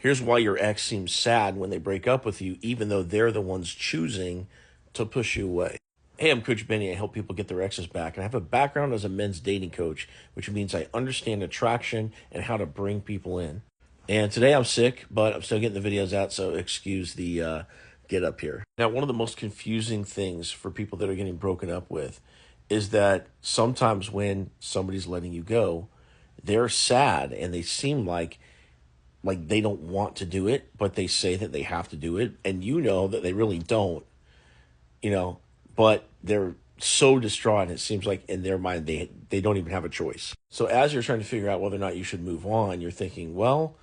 Here's why your ex seems sad when they break up with you, even though they're the ones choosing to push you away. Hey, I'm Coach Benny. I help people get their exes back, and I have a background as a men's dating coach, which means I understand attraction and how to bring people in. And today I'm sick, but I'm still getting the videos out, so excuse the get up here. Now, one of the most confusing things for people that are getting broken up with is that sometimes when somebody's letting you go, they're sad and they seem like they don't want to do it, but they say that they have to do it, and you know that they really don't, you know, but they're so distraught. It seems like in their mind they don't even have a choice. So as you're trying to figure out whether or not you should move on, you're thinking, well,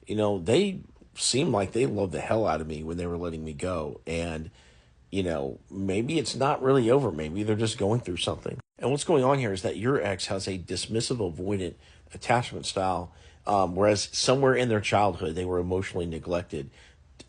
they seemed like they loved the hell out of me when they were letting me go, and maybe it's not really over. Maybe they're just going through something. And what's going on here is that your ex has a dismissive, avoidant attachment style, whereas somewhere in their childhood they were emotionally neglected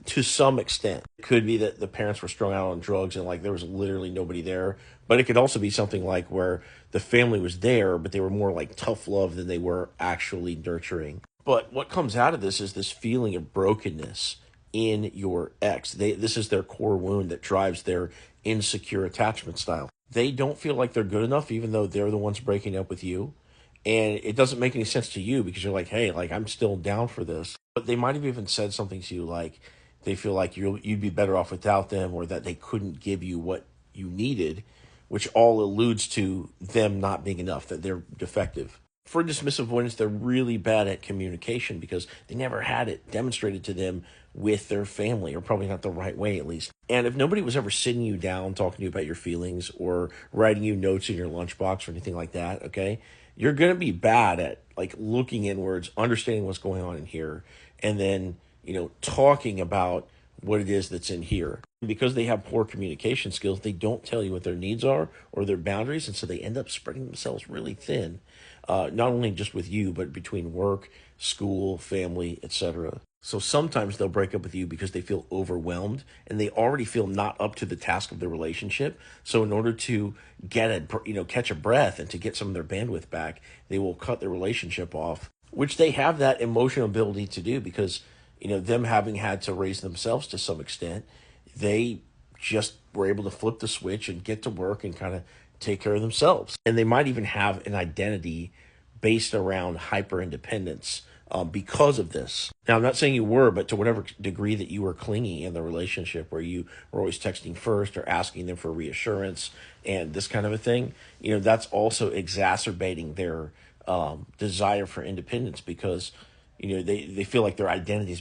to some extent. It could be that the parents were strung out on drugs and like there was literally nobody there. But it could also be something like where the family was there, but they were more like tough love than they were actually nurturing. But what comes out of this is this feeling of brokenness in your ex. This is their core wound that drives their insecure attachment style. They don't feel like they're good enough, even though they're the ones breaking up with you. And it doesn't make any sense to you because you're like, hey, like I'm still down for this. But they might have even said something to you like they feel like you'd be better off without them, or that they couldn't give you what you needed, which all alludes to them not being enough, that they're defective. For dismissive avoidance, they're really bad at communication because they never had it demonstrated to them with their family, or probably not the right way at least. And if nobody was ever sitting you down, talking to you about your feelings, or writing you notes in your lunchbox or anything like that, okay, you're going to be bad at like looking inwards, understanding what's going on in here, and then, talking about what it is that's in here. Because they have poor communication skills, they don't tell you what their needs are or their boundaries, and so they end up spreading themselves really thin, not only just with you, but between work, school, family, etc. So sometimes they'll break up with you because they feel overwhelmed and they already feel not up to the task of the relationship. So in order to catch a breath and to get some of their bandwidth back, they will cut the relationship off, which they have that emotional ability to do because, them having had to raise themselves to some extent, they just were able to flip the switch and get to work and kind of take care of themselves. And they might even have an identity based around hyper independence because of this. Now, I'm not saying you were, but to whatever degree that you were clingy in the relationship, where you were always texting first or asking them for reassurance and this kind of a thing, that's also exacerbating their desire for independence because, they feel like their identity is